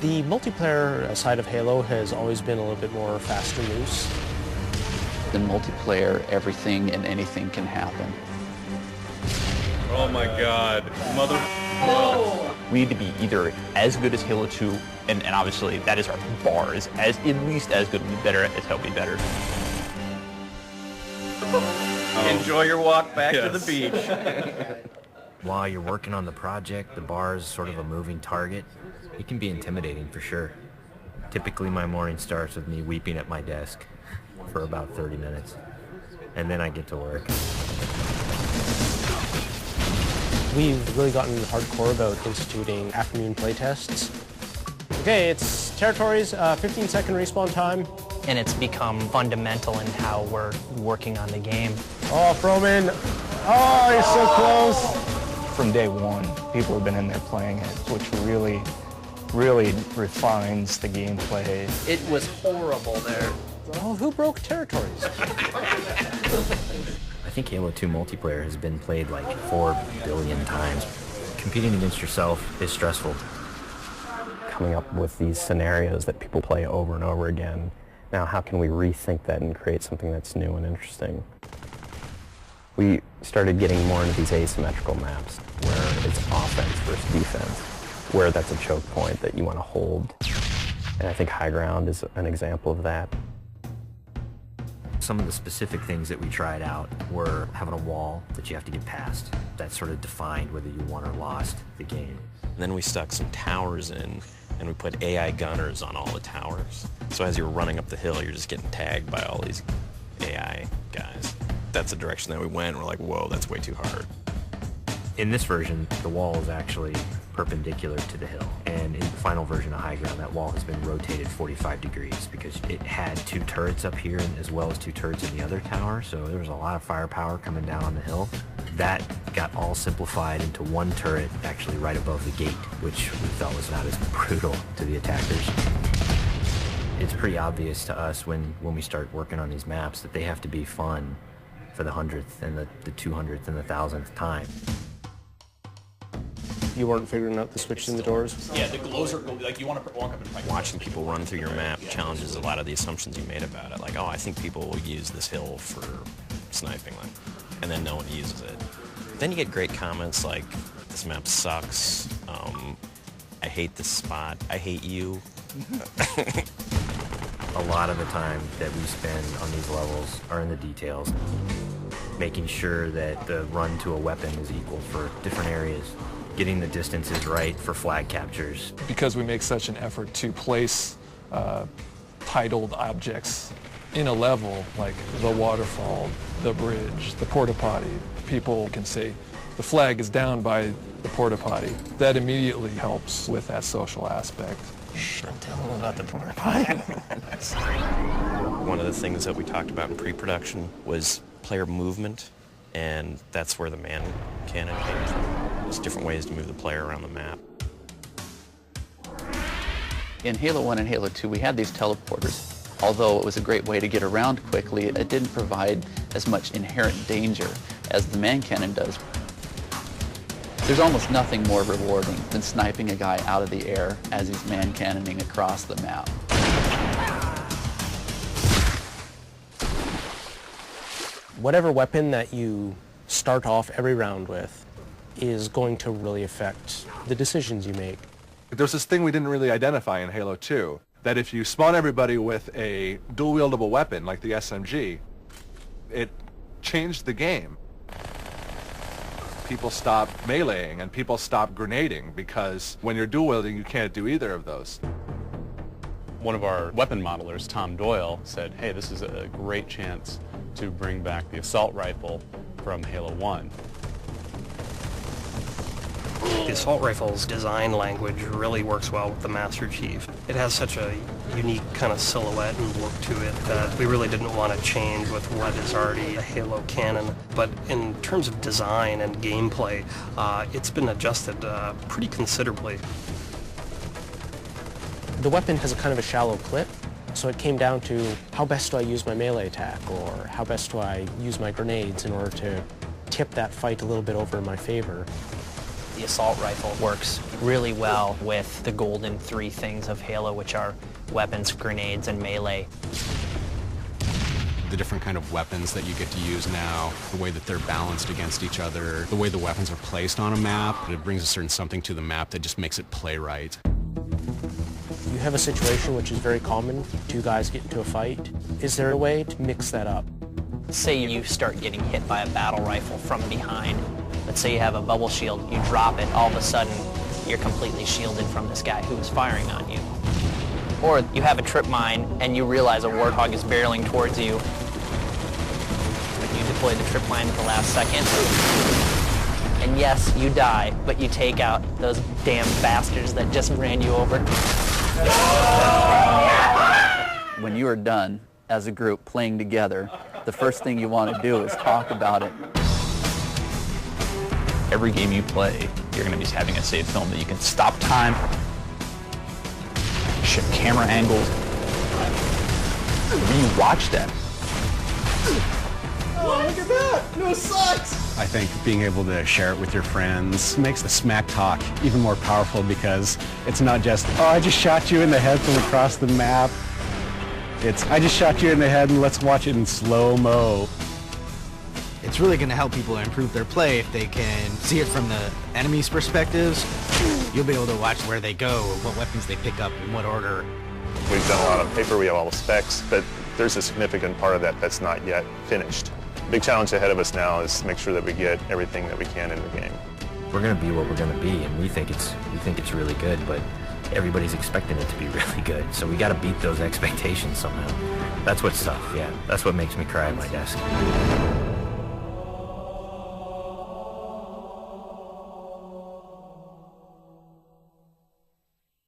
The multiplayer side of Halo has always been a little bit more fast and loose. In multiplayer, everything and anything can happen. Oh my God, mother... Oh. We need to be either as good as Halo 2, and obviously that is our bar, is as at least as good, better as Halo be better. Enjoy your walk back to the beach. While you're working on the project, the bar is sort of a moving target. It can be intimidating for sure. Typically my morning starts with me weeping at my desk for about 30 minutes, and then I get to work. We've really gotten hardcore about instituting afternoon playtests. Okay, it's territories, 15-second respawn time. And it's become fundamental in how we're working on the game. Oh, Froman. Oh, he's so close. From day one, people have been in there playing it, which really refines the gameplay. It was horrible there. Oh, who broke territories? I think Halo 2 multiplayer has been played like 4 billion times. Competing against yourself is stressful. Coming up with these scenarios that people play over and over again. Now, how can we rethink that and create something that's new and interesting? We started getting more into these asymmetrical maps where it's offense versus defense, where that's a choke point that you want to hold. And I think High Ground is an example of that. Some of the specific things that we tried out were having a wall that you have to get past. That sort of defined whether you won or lost the game. And then we stuck some towers in, and we put AI gunners on all the towers. So as you're running up the hill, you're just getting tagged by all these AI guys. That's the direction that we went. We're like, whoa, that's way too hard. In this version, the wall is actually perpendicular to the hill. And in the final version of High Ground, that wall has been rotated 45 degrees because it had 2 turrets up here as well as 2 turrets in the other tower. So there was a lot of firepower coming down on the hill. That got all simplified into 1 turret actually right above the gate, which we felt was not as brutal to the attackers. It's pretty obvious to us when we start working on these maps that they have to be fun for the 100th and the 200th and the 1000th time. You weren't figuring out the switch in the doors? Yeah, the glows are like you want to walk up and fight. Watching people run through your map challenges a lot of the assumptions you made about it. Like, oh, I think people will use this hill for sniping, like, and then no one uses it. Then you get great comments like, this map sucks, I hate this spot, I hate you. A lot of the time that we spend on these levels are in the details, making sure that the run to a weapon is equal for different areas, getting the distances right for flag captures. Because we make such an effort to place titled objects in a level, like the waterfall, the bridge, the porta potty, people can say the flag is down by the porta potty. That immediately helps with that social aspect. Don't tell them about the porta potty. One of the things that we talked about in pre-production was player movement, and that's where the man cannon came from. There's different ways to move the player around the map. In Halo 1 and Halo 2, we had these teleporters. Although it was a great way to get around quickly, it didn't provide as much inherent danger as the man cannon does. There's almost nothing more rewarding than sniping a guy out of the air as he's man cannoning across the map. Whatever weapon that you start off every round with is going to really affect the decisions you make. There's this thing we didn't really identify in Halo 2, that if you spawn everybody with a dual-wieldable weapon like the SMG, it changed the game. People stopped meleeing and people stopped grenading because when you're dual-wielding, you can't do either of those. One of our weapon modelers, Tom Doyle, said, hey, this is a great chance to bring back the assault rifle from Halo 1. The assault rifle's design language really works well with the Master Chief. It has such a unique kind of silhouette and look to it that we really didn't want to change with what is already a Halo canon. But in terms of design and gameplay, it's been adjusted pretty considerably. The weapon has a kind of a shallow clip, so it came down to how best do I use my melee attack, or how best do I use my grenades in order to tip that fight a little bit over in my favor. The assault rifle works really well with the golden three things of Halo, which are weapons, grenades, and melee. The different kind of weapons that you get to use now, the way that they're balanced against each other, the way the weapons are placed on a map, it brings a certain something to the map that just makes it play right. You have a situation which is very common, two guys get into a fight. Is there a way to mix that up? Say you start getting hit by a battle rifle from behind. Let's say you have a bubble shield, you drop it, all of a sudden you're completely shielded from this guy who is firing on you. Or you have a trip mine and you realize a warthog is barreling towards you. You deploy the trip mine at the last second. And yes, you die, but you take out those damn bastards that just ran you over. When you are done as a group playing together, the first thing you want to do is talk about it. Every game you play, you're going to be having a save film that you can stop time, shift camera angles, re-watch them. Oh, look at that! No sucks! I think being able to share it with your friends makes the smack talk even more powerful because it's not just, oh, I just shot you in the head from across the map. It's, I just shot you in the head and let's watch it in slow-mo. It's really going to help people improve their play if they can see it from the enemy's perspectives. You'll be able to watch where they go, what weapons they pick up, in what order. We've done a lot of paper, we have all the specs, but there's a significant part of that that's not yet finished. The big challenge ahead of us now is to make sure that we get everything that we can in the game. We're going to be what we're going to be, and we think it's really good, but everybody's expecting it to be really good. So we got to beat those expectations somehow. That's what's tough. Yeah, that's what makes me cry at my desk.